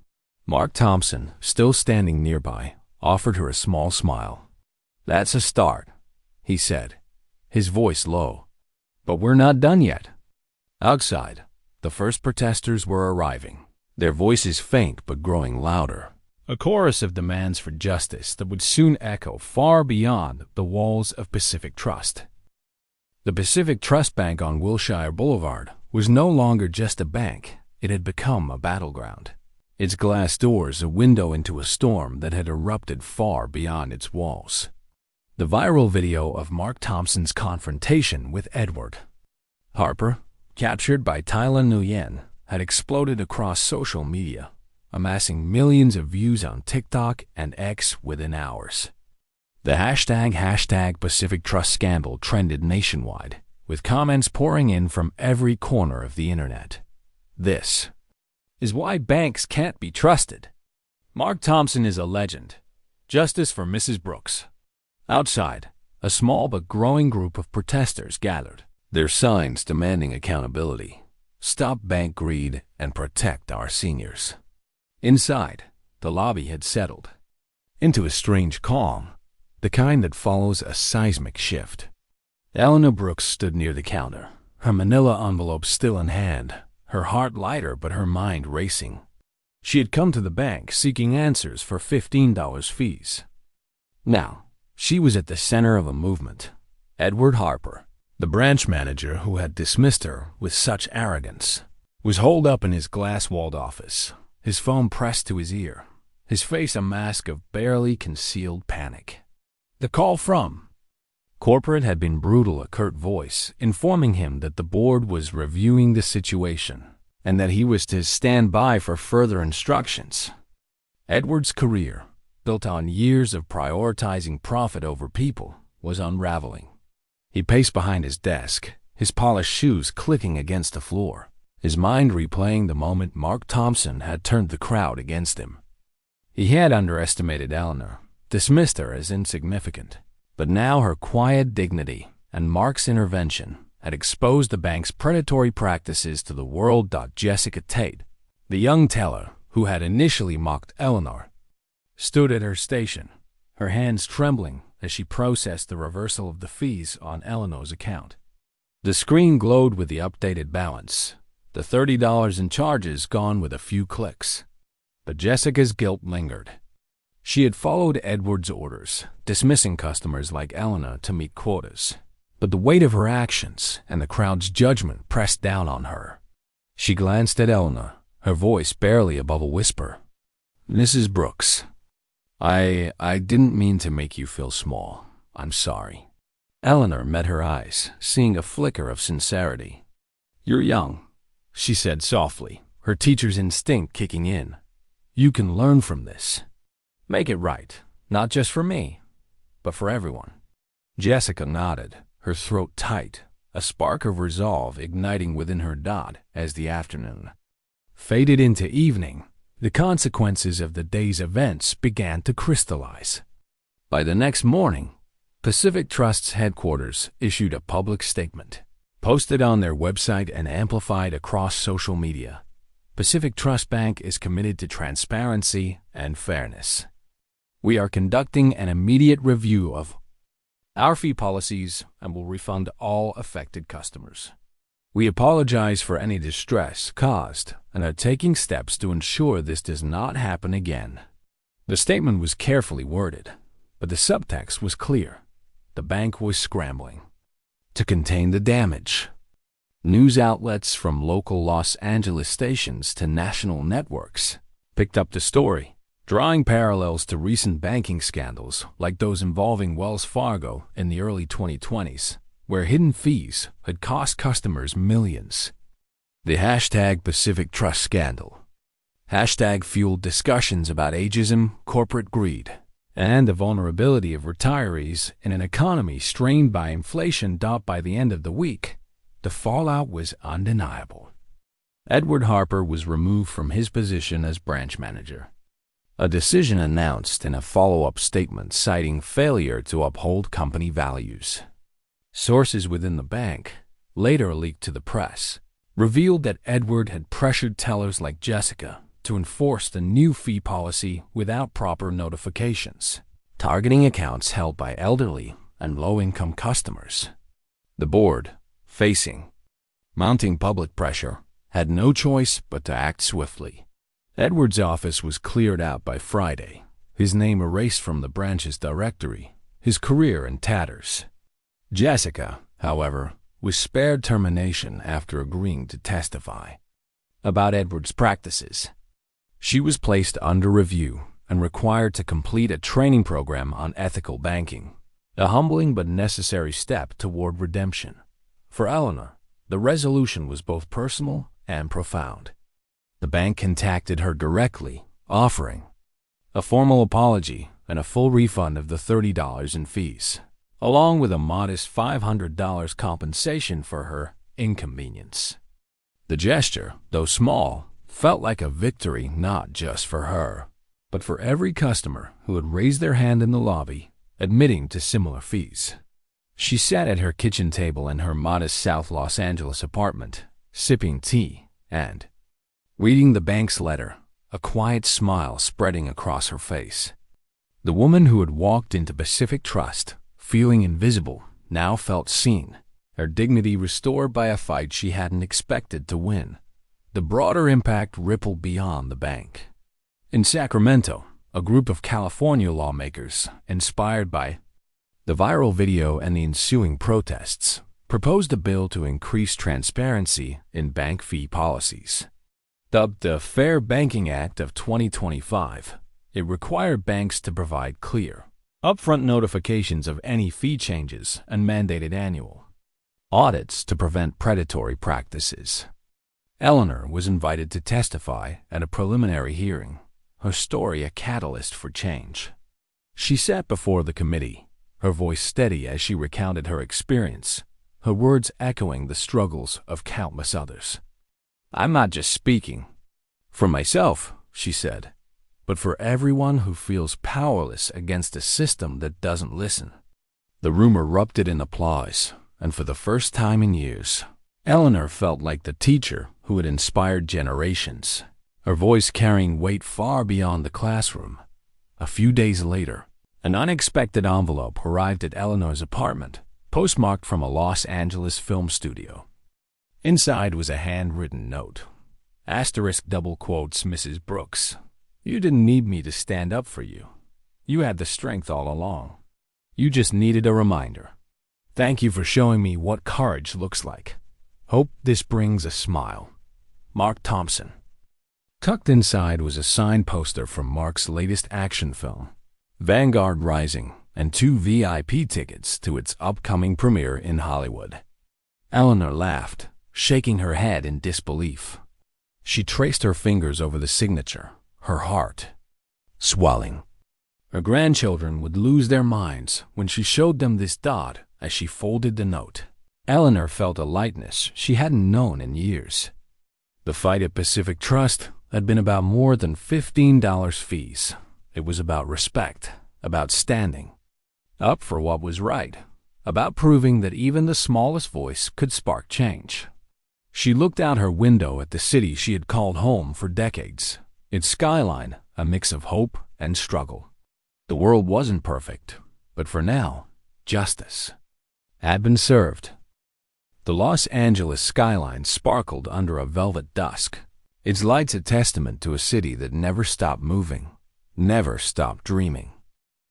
Mark Thompson, still standing nearby, offered her a small smile. "That's a start," he said, his voice low. "But we're not done yet." Outside, the first protesters were arriving, their voices faint but growing louder. A chorus of demands for justice that would soon echo far beyond the walls of Pacific Trust. The Pacific Trust Bank on Wilshire Boulevard was no longer just a bank, it had become a battleground. Its glass doors a window into a storm that had erupted far beyond its walls. The viral video of Mark Thompson's confrontation with Edward Harper, captured by Tyler Nguyen, had exploded across social media, amassing millions of views on TikTok and X within hours. The hashtag Pacific Trust Scandal trended nationwide, with comments pouring in from every corner of the internet. "This is why banks can't be trusted. Mark Thompson is a legend. Justice for Mrs. Brooks." Outside, a small but growing group of protesters gathered, their signs demanding accountability. "Stop bank greed and protect our seniors." Inside, the lobby had settled into a strange calm, the kind that follows a seismic shift. Eleanor Brooks stood near the counter, her manila envelope still in hand, her heart lighter but her mind racing. She had come to the bank seeking answers for $15 fees. Now, she was at the center of a movement. Edward Harper, the branch manager who had dismissed her with such arrogance, was holed up in his glass-walled office, his phone pressed to his ear, his face a mask of barely concealed panic. The call from corporate had been brutal, a curt voice informing him that the board was reviewing the situation and that he was to stand by for further instructions. Edward's career, built on years of prioritizing profit over people, was unraveling. He paced behind his desk, his polished shoes clicking against the floor, his mind replaying the moment Mark Thompson had turned the crowd against him. He had underestimated Eleanor, dismissed her as insignificant, but now her quiet dignity and Mark's intervention had exposed the bank's predatory practices to the world. Jessica Tate, the young teller who had initially mocked Eleanor, stood at her station, her hands trembling as she processed the reversal of the fees on Eleanor's account. The screen glowed with the updated balance, the $30 in charges gone with a few clicks. But Jessica's guilt lingered. She had followed Edward's orders, dismissing customers like Eleanor to meet quotas. But the weight of her actions and the crowd's judgment pressed down on her. She glanced at Eleanor, her voice barely above a whisper. "Mrs. Brooks, I didn't mean to make you feel small. I'm sorry." Eleanor met her eyes, seeing a flicker of sincerity. "You're young," she said softly, her teacher's instinct kicking in. "You can learn from this. Make it right, not just for me, but for everyone." Jessica nodded, her throat tight, a spark of resolve igniting within her as the afternoon faded into evening. The consequences of the day's events began to crystallize. By the next morning, Pacific Trust's headquarters issued a public statement, posted on their website and amplified across social media. Pacific Trust Bank is committed to transparency and fairness. We are conducting an immediate review of our fee policies and will refund all affected customers. We apologize for any distress caused and are taking steps to ensure this does not happen again. The statement was carefully worded, but the subtext was clear. The bank was scrambling to contain the damage. News outlets from local Los Angeles stations to national networks picked up the story, drawing parallels to recent banking scandals like those involving Wells Fargo in the early 2020s, where hidden fees had cost customers millions. The hashtag Pacific Trust scandal fueled discussions about ageism, corporate greed, and the vulnerability of retirees in an economy strained by inflation. By the end of the week, the fallout was undeniable. Edward Harper was removed from his position as branch manager, a decision announced in a follow-up statement citing failure to uphold company values. Sources within the bank, later leaked to the press, revealed that Edward had pressured tellers like Jessica to enforce the new fee policy without proper notifications, targeting accounts held by elderly and low-income customers. The board, facing mounting public pressure, had no choice but to act swiftly. Edward's office was cleared out by Friday, his name erased from the branch's directory, his career in tatters. Jessica, however, was spared termination after agreeing to testify about Edward's practices. She was placed under review and required to complete a training program on ethical banking, a humbling but necessary step toward redemption. For Eleanor, the resolution was both personal and profound. The bank contacted her directly, offering a formal apology and a full refund of the $30 in fees, along with a modest $500 compensation for her inconvenience. The gesture, though small, felt like a victory not just for her, but for every customer who had raised their hand in the lobby, admitting to similar fees. She sat at her kitchen table in her modest South Los Angeles apartment, sipping tea and reading the bank's letter, a quiet smile spreading across her face. The woman who had walked into Pacific Trust, feeling invisible, now felt seen, her dignity restored by a fight she hadn't expected to win. The broader impact rippled beyond the bank. In Sacramento, a group of California lawmakers, inspired by the viral video and the ensuing protests, proposed a bill to increase transparency in bank fee policies. Dubbed the Fair Banking Act of 2025, it required banks to provide clear, upfront notifications of any fee changes and mandated annual audits to prevent predatory practices. Eleanor was invited to testify at a preliminary hearing, her story a catalyst for change. She sat before the committee, her voice steady as she recounted her experience, her words echoing the struggles of countless others. "I'm not just speaking for myself," she said, "but for everyone who feels powerless against a system that doesn't listen." The room erupted in applause, and for the first time in years, Eleanor felt like the teacher who had inspired generations, her voice carrying weight far beyond the classroom, A few days later, an unexpected envelope arrived at Eleanor's apartment, postmarked from a Los Angeles film studio. Inside was a handwritten note. Asterisk double quotes Mrs. Brooks. You didn't need me to stand up for you. You had the strength all along. You just needed a reminder. Thank you for showing me what courage looks like. Hope this brings a smile. Mark Thompson. Tucked inside was a signed poster from Mark's latest action film, Vanguard Rising, and 2 VIP tickets to its upcoming premiere in Hollywood. Eleanor laughed, shaking her head in disbelief. She traced her fingers over the signature, her heart swelling. Her grandchildren would lose their minds when she showed them this dot as she folded the note. Eleanor felt a lightness she hadn't known in years. The fight at Pacific Trust had been about more than $15 fees. It was about respect, about standing up for what was right, about proving that even the smallest voice could spark change. She looked out her window at the city she had called home for decades, its skyline a mix of hope and struggle. The world wasn't perfect, but for now, justice had been served. The Los Angeles skyline sparkled under a velvet dusk, its lights a testament to a city that never stopped moving, never stopped dreaming.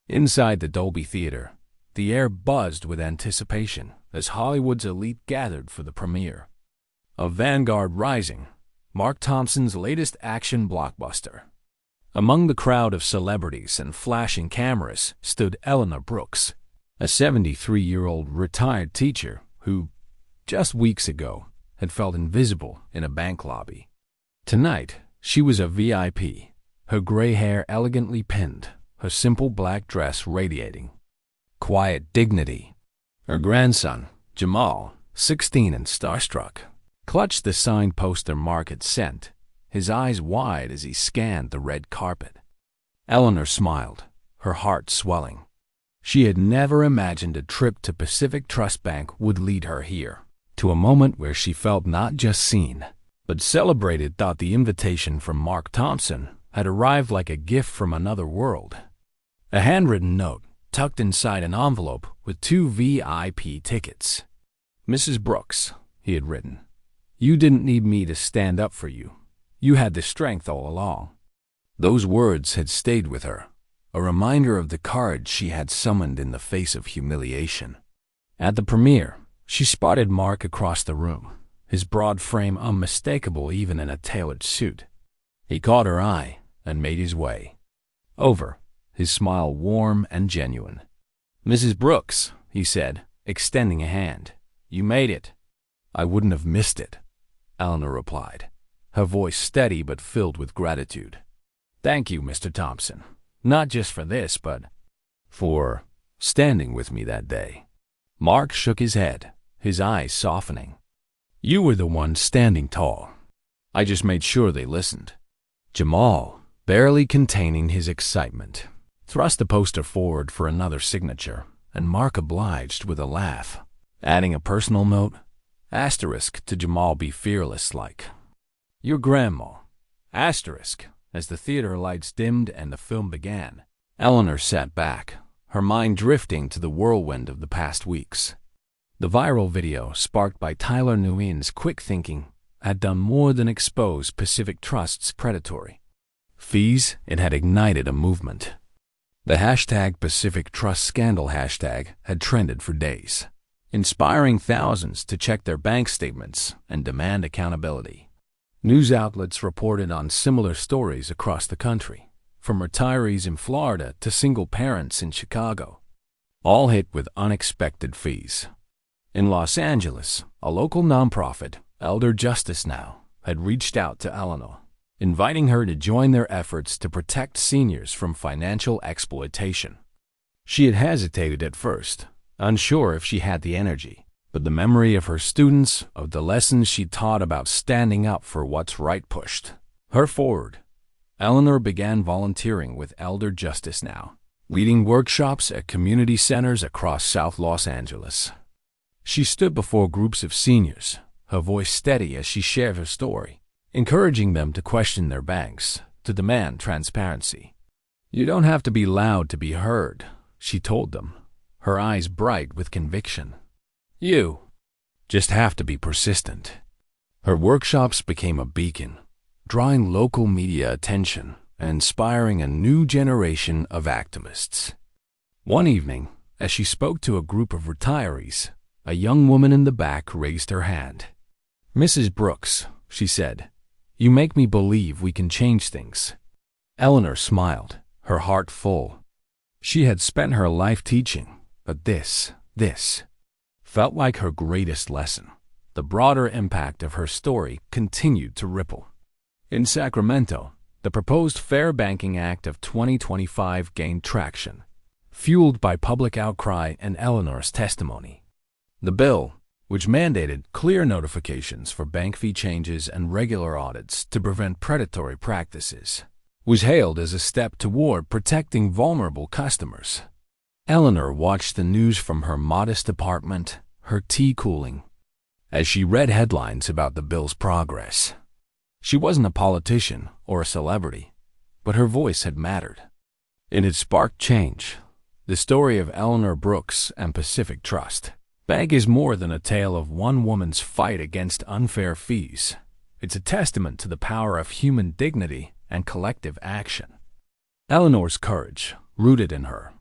Inside the Dolby Theater, the air buzzed with anticipation as Hollywood's elite gathered for the premiere of Vanguard Rising, Mark Thompson's latest action blockbuster. Among the crowd of celebrities and flashing cameras stood Eleanor Brooks, a 73-year-old retired teacher who, just weeks ago, had felt invisible in a bank lobby. Tonight, she was a VIP, her gray hair elegantly pinned, her simple black dress radiating quiet dignity. Her grandson, Jamal, 16 and starstruck, clutched the signed poster Mark had sent, his eyes wide as he scanned the red carpet. Eleanor smiled, her heart swelling. She had never imagined a trip to Pacific Trust Bank would lead her here, to a moment where she felt not just seen, but celebrated. Thought the invitation from Mark Thompson had arrived like a gift from another world. A handwritten note tucked inside an envelope with 2 VIP tickets. Mrs. Brooks, he had written, you didn't need me to stand up for you. You had the strength all along. Those words had stayed with her, a reminder of the courage she had summoned in the face of humiliation. At the premiere, she spotted Mark across the room, his broad frame unmistakable even in a tailored suit. He caught her eye and made his way over, his smile warm and genuine. Mrs. Brooks, he said, extending a hand, you made it. I wouldn't have missed it, Eleanor replied, her voice steady but filled with gratitude. Thank you, Mr. Thompson, not just for this, but for standing with me that day. Mark shook his head, his eyes softening. You were the one standing tall. I just made sure they listened. Jamal, barely containing his excitement, thrust the poster forward for another signature, and Mark obliged with a laugh, adding a personal note, asterisk to Jamal be fearless like. Your grandma, asterisk. As the theater lights dimmed and the film began, Eleanor sat back, her mind drifting to the whirlwind of the past weeks. The viral video, sparked by Tyler Nguyen's quick thinking, had done more than expose Pacific Trust's predatory fees. It had ignited a movement. The hashtag Pacific Trust Scandal hashtag had trended for days, inspiring thousands to check their bank statements and demand accountability. News outlets reported on similar stories across the country, from retirees in Florida to single parents in Chicago, all hit with unexpected fees. In Los Angeles, a local nonprofit, Elder Justice Now, had reached out to Eleanor, inviting her to join their efforts to protect seniors from financial exploitation. She had hesitated at first, unsure if she had the energy, but the memory of her students, of the lessons she taught about standing up for what's right pushed her forward. Eleanor began volunteering with Elder Justice Now, leading workshops at community centers across South Los Angeles. She stood before groups of seniors, her voice steady as she shared her story, encouraging them to question their banks, to demand transparency. "You don't have to be loud to be heard," she told them, her eyes bright with conviction. "You just have to be persistent." Her workshops became a beacon, drawing local media attention and inspiring a new generation of activists. One evening, as she spoke to a group of retirees, a young woman in the back raised her hand. "Mrs. Brooks," she said, "you make me believe we can change things." Eleanor smiled, her heart full. She had spent her life teaching, but this felt like her greatest lesson. The broader impact of her story continued to ripple. In Sacramento, the proposed Fair Banking Act of 2025 gained traction, fueled by public outcry and Eleanor's testimony. The bill, which mandated clear notifications for bank fee changes and regular audits to prevent predatory practices, was hailed as a step toward protecting vulnerable customers. Eleanor watched the news from her modest apartment, her tea cooling, as she read headlines about the bill's progress. She wasn't a politician or a celebrity, but her voice had mattered. It had sparked change. The story of Eleanor Brooks and Pacific Trust Bank is more than a tale of one woman's fight against unfair fees. It's a testament to the power of human dignity and collective action. Eleanor's courage, rooted in her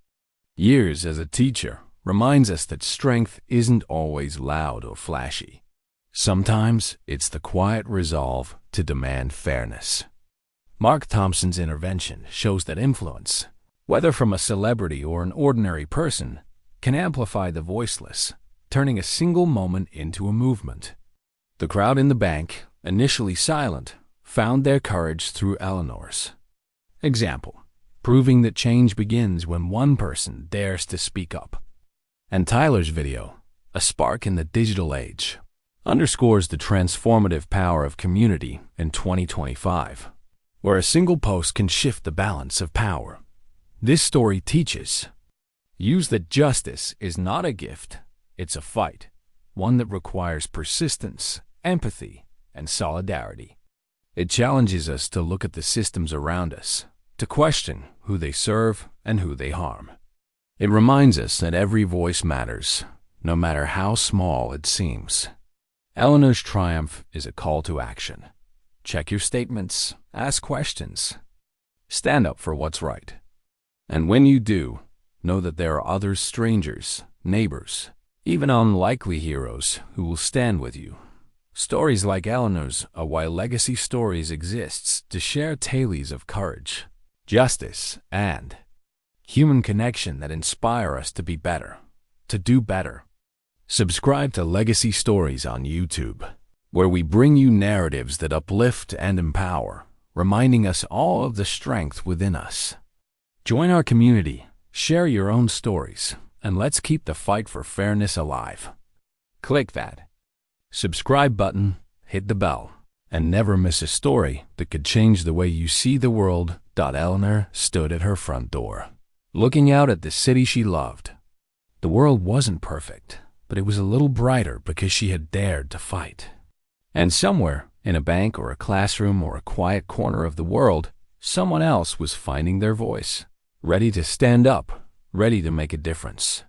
years as a teacher, reminds us that strength isn't always loud or flashy. Sometimes it's the quiet resolve to demand fairness. Mark Thompson's intervention shows that influence, whether from a celebrity or an ordinary person, can amplify the voiceless, turning a single moment into a movement. The crowd in the bank, initially silent, found their courage through Eleanor's example, proving that change begins when one person dares to speak up. And Tyler's video, A Spark in the Digital Age, underscores the transformative power of community in 2025, where a single post can shift the balance of power. This story teaches that justice is not a gift, it's a fight, one that requires persistence, empathy, and solidarity. It challenges us to look at the systems around us, to question who they serve and who they harm. It reminds us that every voice matters, no matter how small it seems. Eleanor's triumph is a call to action. Check your statements, ask questions, stand up for what's right. And when you do, know that there are other strangers, neighbors, even unlikely heroes who will stand with you. Stories like Eleanor's are why Legacy Stories exists, to share tales of courage, justice, and human connection that inspire us to be better, to do better. Subscribe to Legacy Stories on YouTube, where we bring you narratives that uplift and empower, reminding us all of the strength within us. Join our community, share your own stories, and let's keep the fight for fairness alive. Click that subscribe button, hit the bell, and never miss a story that could change the way you see the world. Eleanor stood at her front door, looking out at the city she loved. The world wasn't perfect, but it was a little brighter because she had dared to fight. And somewhere, in a bank or a classroom or a quiet corner of the world, someone else was finding their voice, ready to stand up, ready to make a difference.